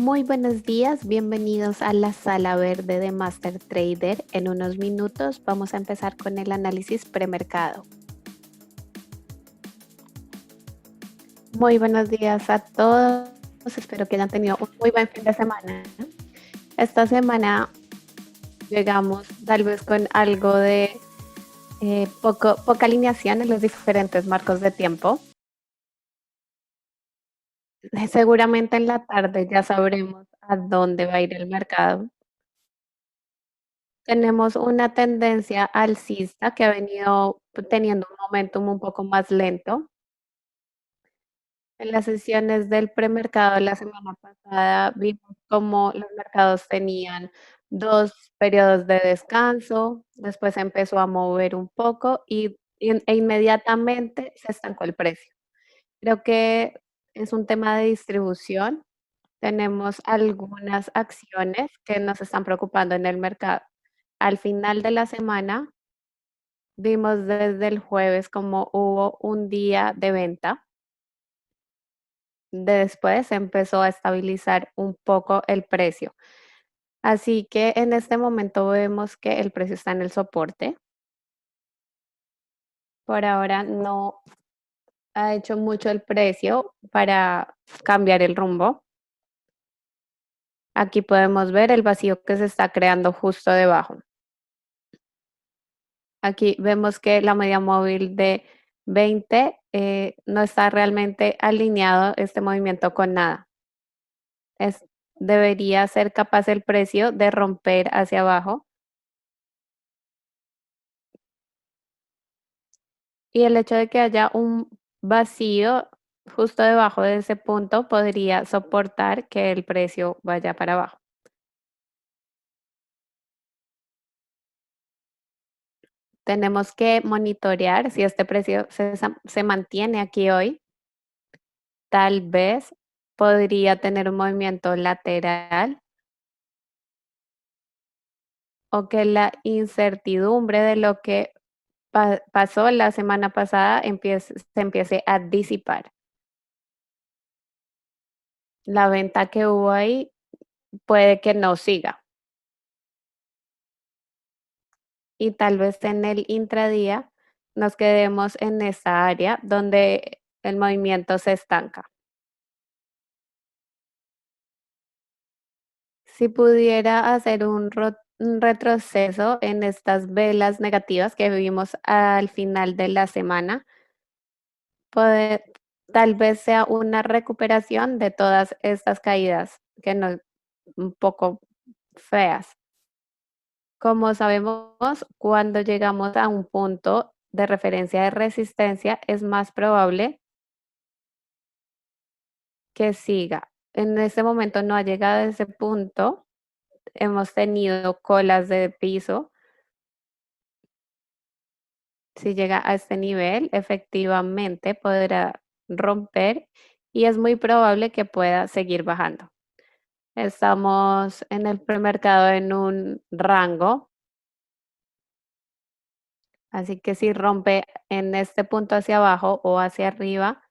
Muy buenos días, bienvenidos a la sala verde de Master Trader. En unos minutos vamos a empezar con el análisis premercado. Muy buenos días a todos, espero que hayan tenido un muy buen fin de semana. Esta semana llegamos tal vez con algo de poca alineación en los diferentes marcos de tiempo. Seguramente en la tarde ya sabremos a dónde va a ir el mercado. Tenemos una tendencia alcista que ha venido teniendo un momentum un poco más lento. En las sesiones del premercado la semana pasada vimos como los mercados tenían dos periodos de descanso, después empezó a mover un poco e inmediatamente se estancó el precio. Creo que es un tema de distribución. Tenemos algunas acciones que nos están preocupando en el mercado. Al final de la semana vimos desde el jueves como hubo un día de venta. Después empezó a estabilizar un poco el precio. Así que en este momento vemos que el precio está en el soporte. Por ahora no ha hecho mucho el precio para cambiar el rumbo. Aquí podemos ver el vacío que se está creando justo debajo. Aquí vemos que la media móvil de 20 no está realmente alineado este movimiento con nada. Debería ser capaz el precio de romper hacia abajo. Y el hecho de que haya un vacío justo debajo de ese punto podría soportar que el precio vaya para abajo. Tenemos que monitorear si este precio se mantiene aquí hoy. Tal vez podría tener un movimiento lateral o que la incertidumbre de lo que pasó la semana pasada se empiece a disipar. La venta que hubo ahí puede que no siga y tal vez en el intradía nos quedemos en esa área donde el movimiento se estanca. Si pudiera hacer un retroceso en estas velas negativas que vimos al final de la semana, puede, tal vez sea una recuperación de todas estas caídas que no, un poco feas. Como sabemos, cuando llegamos a un punto de referencia de resistencia, es más probable que siga. En este momento no ha llegado a ese punto. Hemos tenido colas de piso. Si llega a este nivel, efectivamente podrá romper y es muy probable que pueda seguir bajando. Estamos en el premercado en un rango, así que si rompe en este punto hacia abajo o hacia arriba,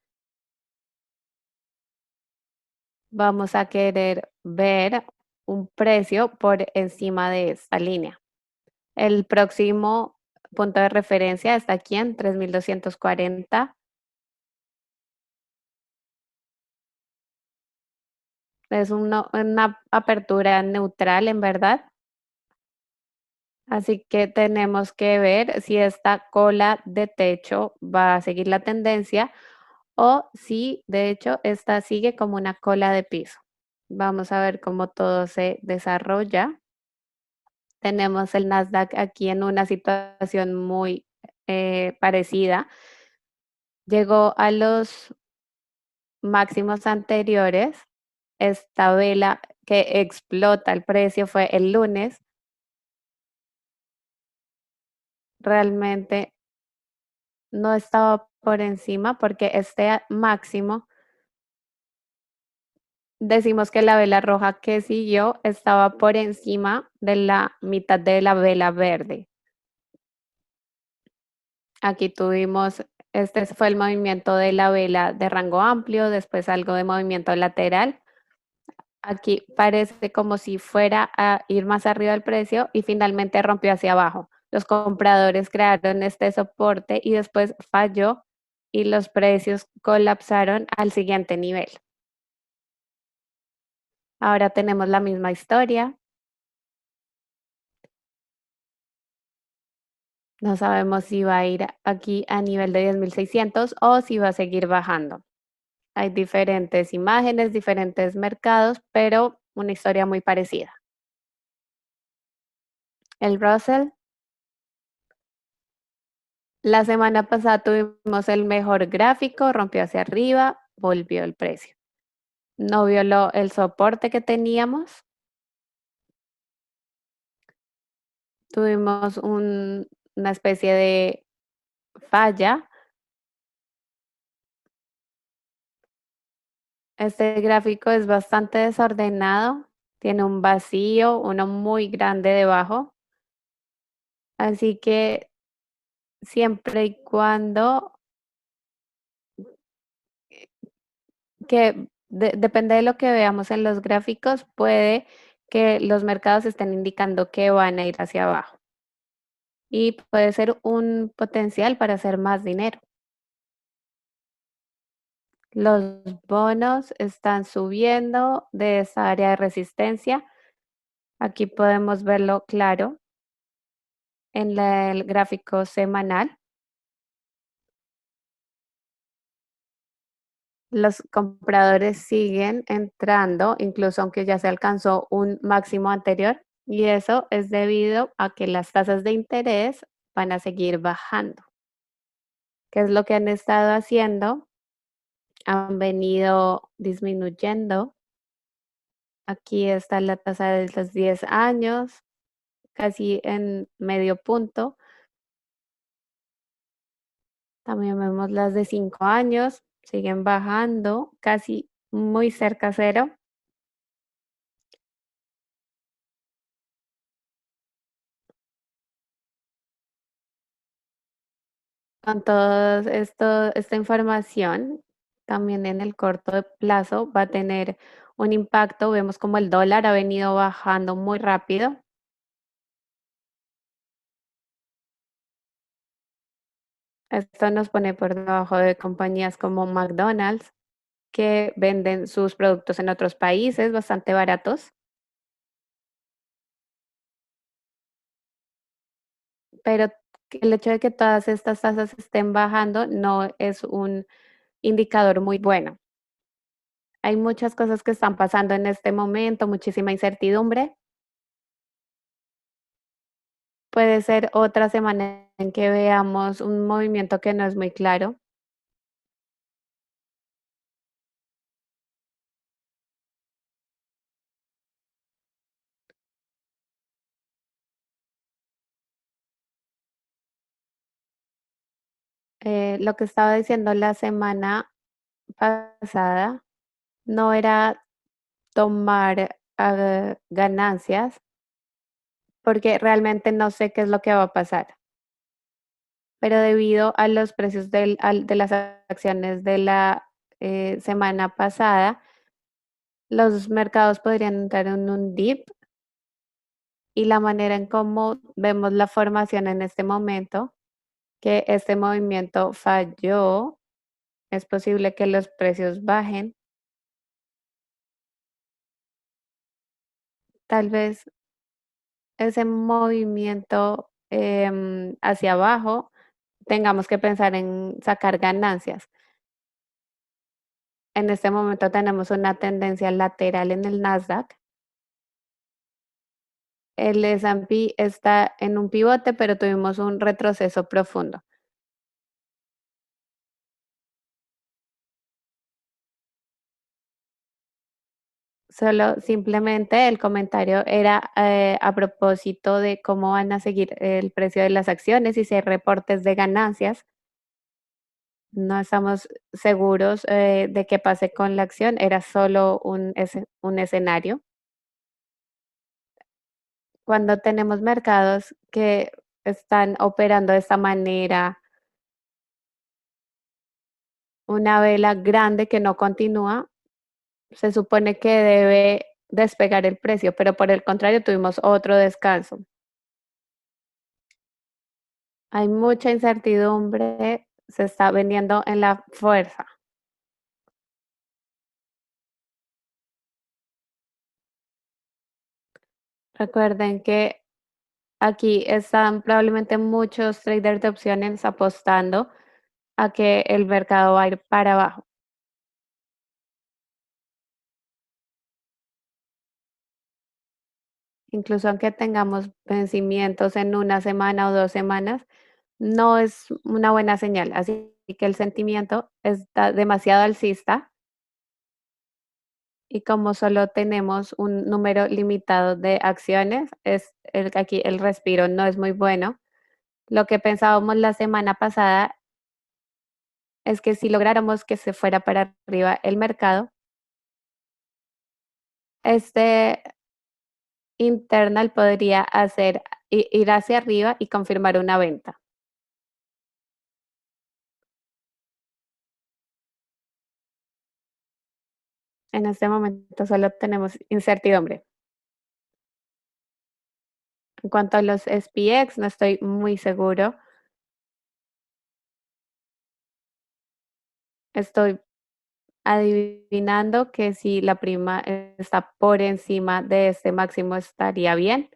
vamos a querer ver un precio por encima de esta línea. El próximo punto de referencia está aquí en 3240. Es una apertura neutral en verdad. Así que tenemos que ver si esta cola de techo va a seguir la tendencia o si de hecho esta sigue como una cola de piso. Vamos a ver cómo todo se desarrolla. Tenemos el Nasdaq aquí en una situación muy parecida. Llegó a los máximos anteriores. Esta vela que explota el precio fue el lunes. Realmente no estaba por encima porque este máximo, decimos que la vela roja que siguió estaba por encima de la mitad de la vela verde. Aquí tuvimos, este fue el movimiento de la vela de rango amplio, después algo de movimiento lateral. Aquí parece como si fuera a ir más arriba el precio y finalmente rompió hacia abajo. Los compradores crearon este soporte y después falló y los precios colapsaron al siguiente nivel. Ahora tenemos la misma historia. No sabemos si va a ir aquí a nivel de 10.600 o si va a seguir bajando. Hay diferentes imágenes, diferentes mercados, pero una historia muy parecida. El Russell, la semana pasada tuvimos el mejor gráfico, rompió hacia arriba, volvió el precio. No violó el soporte que teníamos. Tuvimos una especie de falla. Este gráfico es bastante desordenado, tiene un vacío, uno muy grande debajo. Así que siempre y cuando depende de lo que veamos en los gráficos, puede que los mercados estén indicando que van a ir hacia abajo y puede ser un potencial para hacer más dinero. Los bonos están subiendo de esa área de resistencia. Aquí podemos verlo claro en el gráfico semanal. Los compradores siguen entrando, incluso aunque ya se alcanzó un máximo anterior, y eso es debido a que las tasas de interés van a seguir bajando. ¿Qué es lo que han estado haciendo? Han venido disminuyendo. Aquí está la tasa de los 10 años, casi en medio punto. También vemos las de 5 años, siguen bajando, casi muy cerca a cero. Con toda esta información, también en el corto plazo va a tener un impacto. Vemos como el dólar ha venido bajando muy rápido. Esto nos pone por debajo de compañías como McDonald's, que venden sus productos en otros países bastante baratos, pero el hecho de que todas estas tasas estén bajando no es un indicador muy bueno. Hay muchas cosas que están pasando en este momento, muchísima incertidumbre. Puede ser otra semana en que veamos un movimiento que no es muy claro. Lo que estaba diciendo la semana pasada no era tomar ganancias porque realmente no sé qué es lo que va a pasar, pero debido a los precios de las acciones de la semana pasada, los mercados podrían entrar en un dip y la manera en cómo vemos la formación en este momento, que este movimiento falló, es posible que los precios bajen. Tal vez ese movimiento hacia abajo tengamos que pensar en sacar ganancias. En este momento tenemos una tendencia lateral en el Nasdaq. El S&P está en un pivote, pero tuvimos un retroceso profundo. Solo simplemente el comentario era a propósito de cómo van a seguir el precio de las acciones y si hay reportes de ganancias. No estamos seguros de qué pase con la acción, era solo un escenario. Cuando tenemos mercados que están operando de esta manera, una vela grande que no continúa, se supone que debe despegar el precio, pero por el contrario tuvimos otro descanso. Hay mucha incertidumbre, se está vendiendo en la fuerza. Recuerden que aquí están probablemente muchos traders de opciones apostando a que el mercado va a ir para abajo. Incluso aunque tengamos vencimientos en una semana o 2 semanas, no es una buena señal. Así que el sentimiento está demasiado alcista y como solo tenemos un número limitado de acciones, aquí el respiro no es muy bueno. Lo que pensábamos la semana pasada es que si lográramos que se fuera para arriba el mercado, este internal podría ir hacia arriba y confirmar una venta. En este momento solo tenemos incertidumbre. En cuanto a los SPX, no estoy muy seguro. Estoy adivinando que si la prima está por encima de este máximo estaría bien.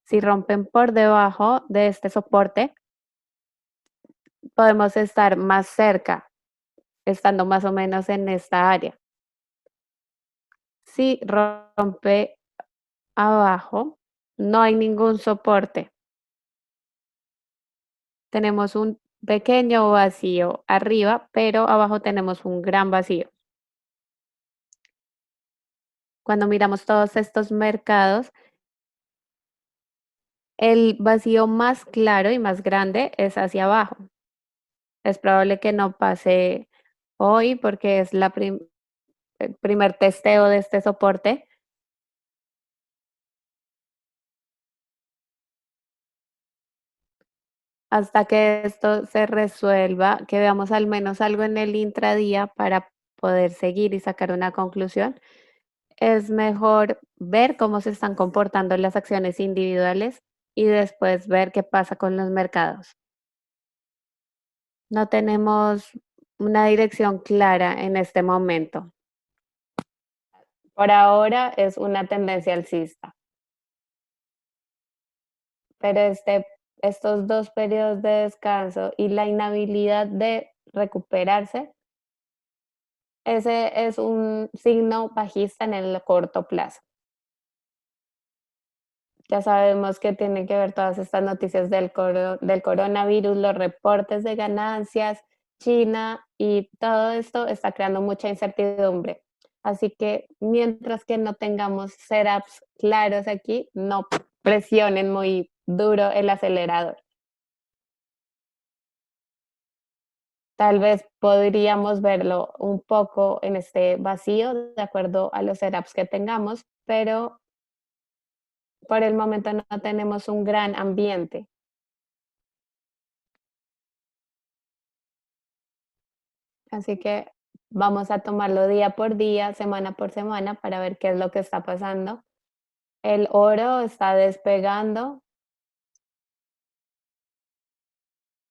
Si rompen por debajo de este soporte, podemos estar más cerca, estando más o menos en esta área. Si rompe abajo, no hay ningún soporte. Tenemos un pequeño vacío arriba, pero abajo tenemos un gran vacío. Cuando miramos todos estos mercados, el vacío más claro y más grande es hacia abajo. Es probable que no pase hoy porque es el primer testeo de este soporte. Hasta que esto se resuelva, que veamos al menos algo en el intradía para poder seguir y sacar una conclusión, es mejor ver cómo se están comportando las acciones individuales y después ver qué pasa con los mercados. No tenemos una dirección clara en este momento. Por ahora es una tendencia alcista, pero estos 2 periodos de descanso y la inhabilidad de recuperarse, ese es un signo bajista en el corto plazo. Ya sabemos que tiene que ver todas estas noticias del coronavirus, los reportes de ganancias, China y todo esto está creando mucha incertidumbre. Así que mientras que no tengamos setups claros aquí, no presionen muy duro el acelerador. Tal vez podríamos verlo un poco en este vacío de acuerdo a los setups que tengamos, pero por el momento no tenemos un gran ambiente. Así que vamos a tomarlo día por día, semana por semana, para ver qué es lo que está pasando. El oro está despegando,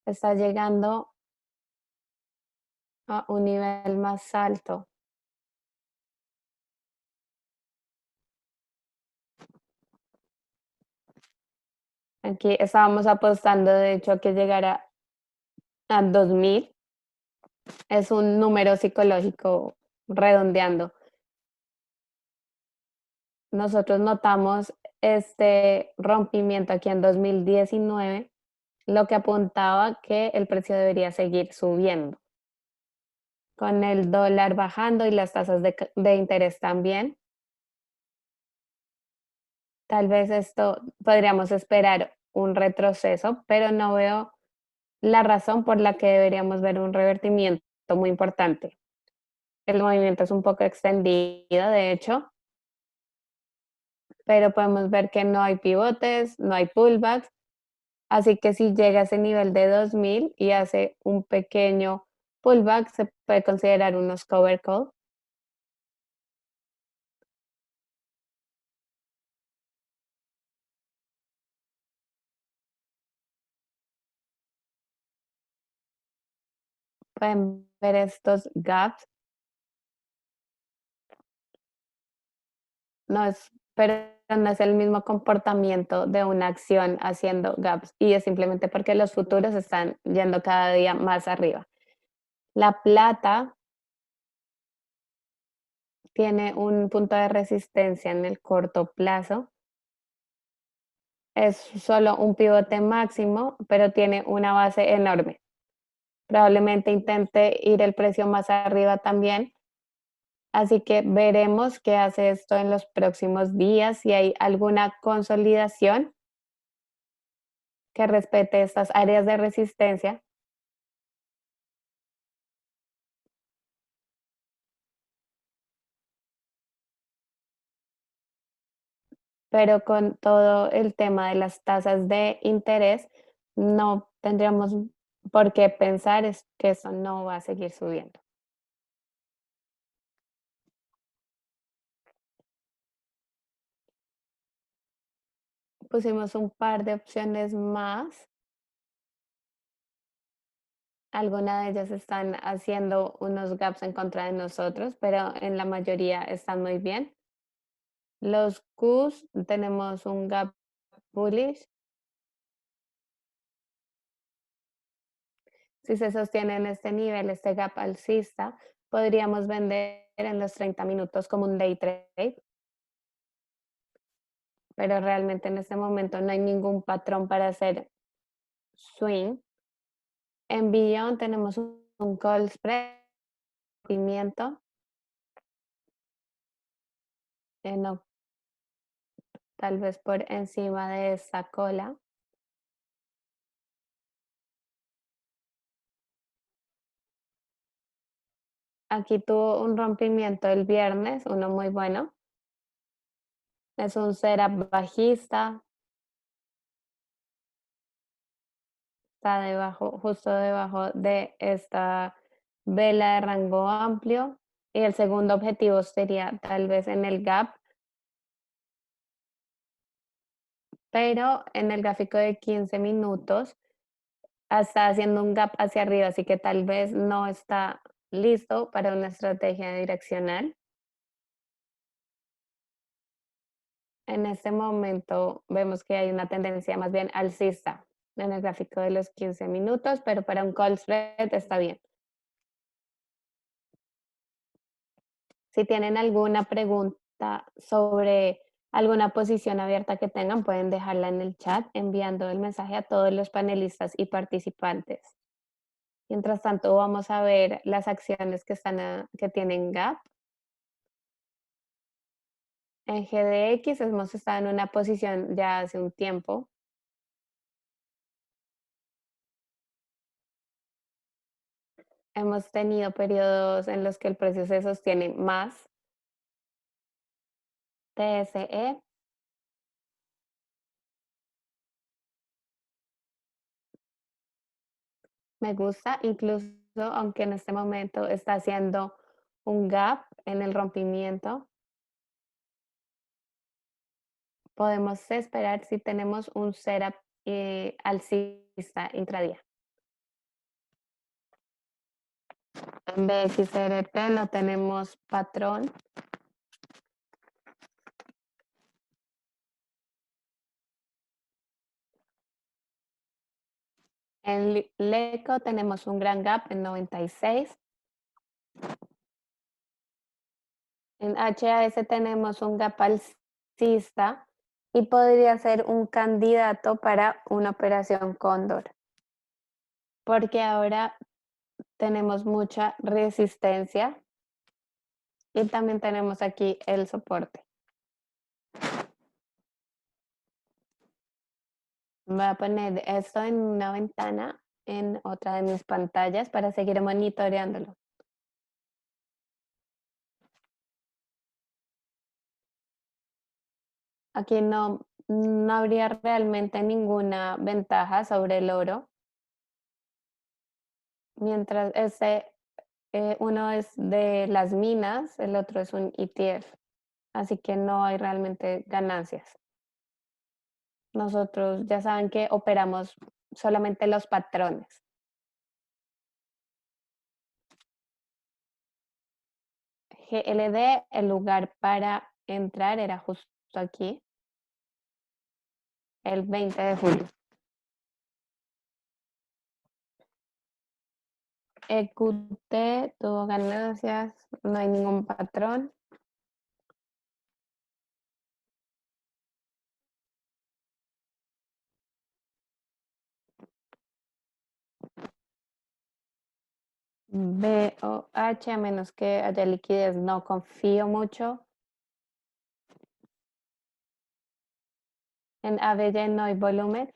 está llegando a un nivel más alto. Aquí estábamos apostando, de hecho, a que llegara a 2000. Es un número psicológico redondeando. Nosotros notamos este rompimiento aquí en 2019, lo que apuntaba que el precio debería seguir subiendo. Con el dólar bajando y las tasas de interés también, tal vez esto podríamos esperar un retroceso, pero no veo la razón por la que deberíamos ver un revertimiento muy importante. El movimiento es un poco extendido, de hecho, pero podemos ver que no hay pivotes, no hay pullbacks, así que si llega a ese nivel de 2000 y hace un pequeño pullback, se puede considerar unos cover call. Pueden ver estos gaps, no es, pero no es el mismo comportamiento de una acción haciendo gaps y es simplemente porque los futuros están yendo cada día más arriba. La plata tiene un punto de resistencia en el corto plazo. Es solo un pivote máximo, pero tiene una base enorme. Probablemente intente ir el precio más arriba también. Así que veremos qué hace esto en los próximos días, si hay alguna consolidación que respete estas áreas de resistencia, pero con todo el tema de las tasas de interés, no tendríamos por qué pensar es que eso no va a seguir subiendo. Pusimos un par de opciones más. Algunas de ellas están haciendo unos gaps en contra de nosotros, pero en la mayoría están muy bien. Los Qs tenemos un gap bullish. Si se sostiene en este nivel, este gap alcista, podríamos vender en los 30 minutos como un day trade, pero realmente en este momento no hay ningún patrón para hacer swing. En Billon tenemos un call spread, movimiento, no, tal vez por encima de esta cola. Aquí tuvo un rompimiento el viernes, uno muy bueno. Es un setup bajista, está debajo, justo debajo de esta vela de rango amplio. Y el segundo objetivo sería tal vez en el gap, pero en el gráfico de 15 minutos está haciendo un gap hacia arriba, así que tal vez no está listo para una estrategia direccional. En este momento vemos que hay una tendencia más bien alcista en el gráfico de los 15 minutos, pero para un call spread está bien. Si tienen alguna pregunta sobre alguna posición abierta que tengan, pueden dejarla en el chat enviando el mensaje a todos los panelistas y participantes. Mientras tanto, vamos a ver las acciones que que tienen gap. En GDX hemos estado en una posición ya hace un tiempo. Hemos tenido periodos en los que el precio se sostiene más. TSE me gusta, incluso aunque en este momento está haciendo un gap en el rompimiento, podemos esperar si tenemos un setup alcista intradía. En BXRT no tenemos patrón. En LECO tenemos un gran gap en 96. En HAS tenemos un gap alcista y podría ser un candidato para una operación cóndor, porque ahora tenemos mucha resistencia y también tenemos aquí el soporte. Voy a poner esto en una ventana en otra de mis pantallas para seguir monitoreándolo. Aquí no habría realmente ninguna ventaja sobre el oro, mientras uno es de las minas, el otro es un ETF, así que no hay realmente ganancias. Nosotros ya saben que operamos solamente los patrones. GLD, el lugar para entrar era justo aquí, el 20 de julio. EQT tuvo ganancias, no hay ningún patrón. BOH, a menos que haya liquidez, no confío mucho. En ABY no hay volumen.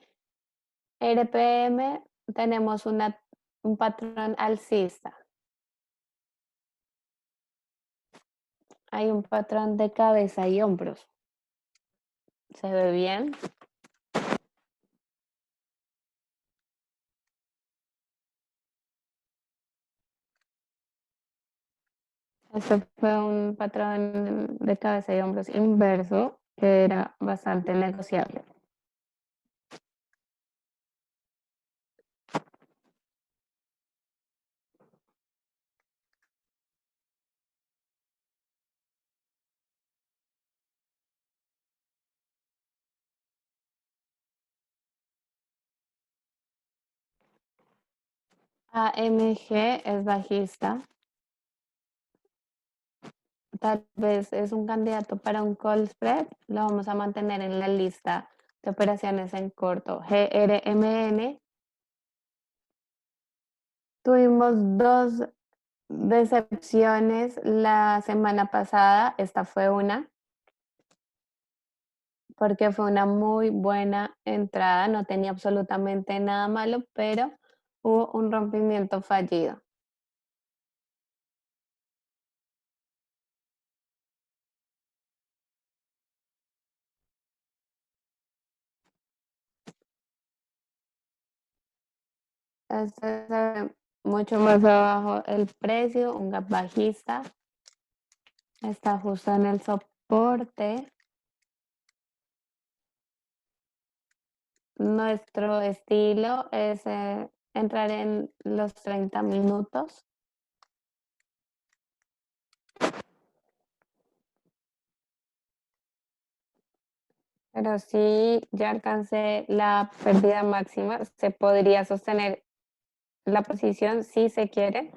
RPM tenemos un patrón alcista. Hay un patrón de cabeza y hombros. ¿Se ve bien? Este fue un patrón de cabeza y hombros inverso que era bastante negociable. AMG es bajista. Tal vez es un candidato para un call spread. Lo vamos a mantener en la lista de operaciones en corto. GRMN. Tuvimos dos decepciones la semana pasada. Esta fue una, porque fue una muy buena entrada. No tenía absolutamente nada malo, pero hubo un rompimiento fallido. Este se ve mucho más abajo el precio, un gap bajista. Está justo en el soporte. Nuestro estilo es entrar en los 30 minutos. Pero si ya alcancé la pérdida máxima, se podría sostener la posición si se quiere,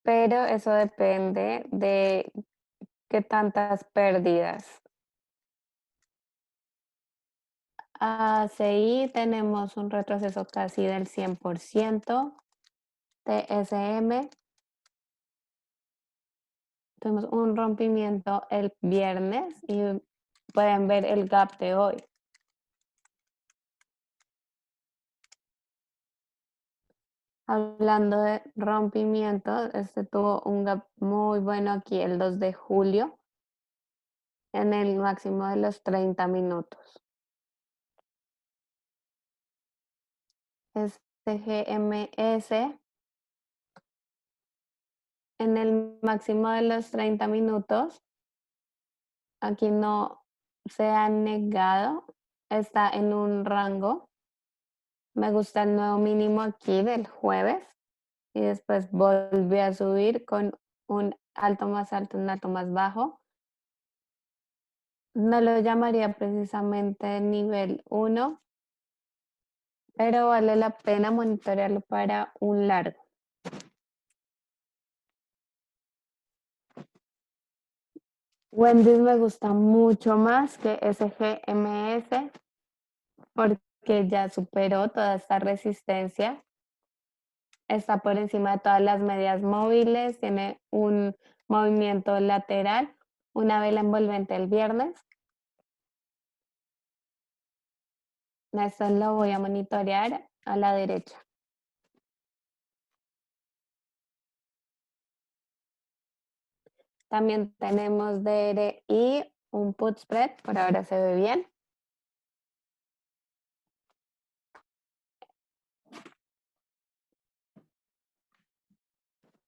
pero eso depende de qué tantas pérdidas. ACI tenemos un retroceso casi del 100%. TSM tuvimos un rompimiento el viernes y pueden ver el gap de hoy. Hablando de rompimiento, este tuvo un gap muy bueno aquí el 2 de julio en el máximo de los 30 minutos. Este GMS en el máximo de los 30 minutos, aquí no se ha negado, está en un rango. Me gusta el nuevo mínimo aquí del jueves y después volví a subir con un alto más alto, un alto más bajo. No lo llamaría precisamente nivel 1, pero vale la pena monitorearlo para un largo. Wendy's me gusta mucho más que SGMS porque ya superó toda esta resistencia. Está por encima de todas las medias móviles, tiene un movimiento lateral, una vela envolvente el viernes. Esto lo voy a monitorear a la derecha. También tenemos DRI, un put spread, por ahora se ve bien.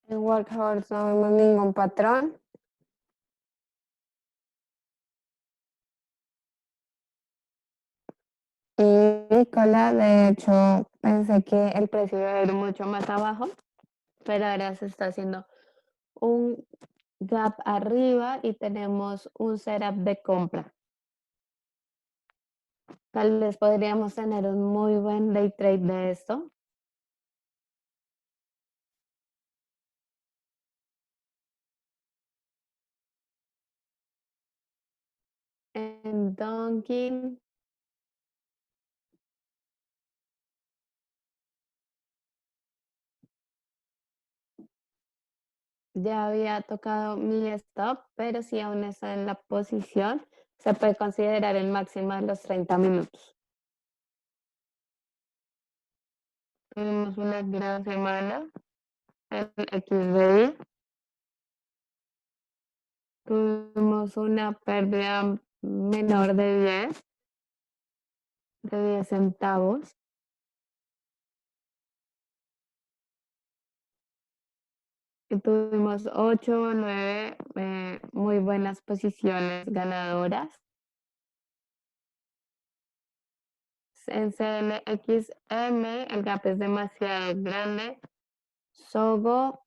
En Workhorse no vemos ningún patrón. Y Nicola, de hecho, pensé que el precio iba a ir mucho más abajo, pero ahora se está haciendo un gap arriba y tenemos un setup de compra. Tal vez podríamos tener un muy buen day trade de esto. En Dunkin' ya había tocado mi stop, pero si aún está en la posición, se puede considerar el máximo de los 30 minutos. Tuvimos una gran semana en XBI. Tuvimos una pérdida menor de diez centavos. Y tuvimos 8 o 9 muy buenas posiciones ganadoras. En CNXM el gap es demasiado grande. Sogo,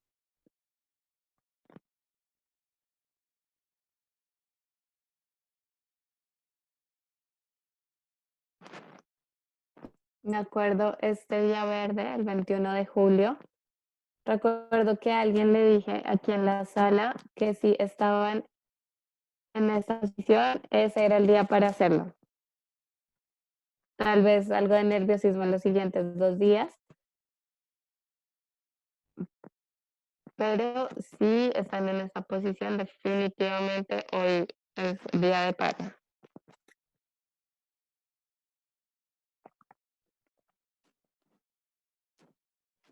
me acuerdo este día verde, el 21 de julio. Recuerdo que a alguien le dije aquí en la sala que si estaban en esta posición, ese era el día para hacerlo. Tal vez algo de nerviosismo en los siguientes 2 días, pero si están en esta posición, definitivamente hoy es día de paga.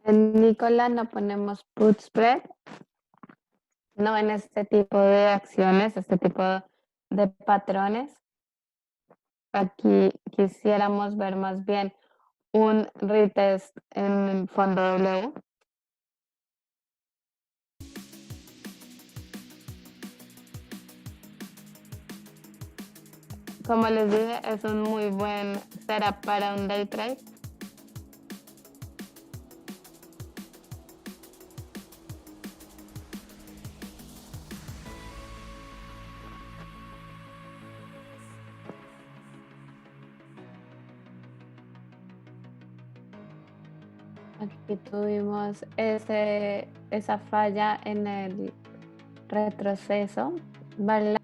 En Nicola no ponemos put spread, no en este tipo de acciones, este tipo de patrones. Aquí quisiéramos ver más bien un retest en el fondo W. Como les dije, es un muy buen setup para un day trade. Aquí tuvimos esa falla en el retroceso. Vale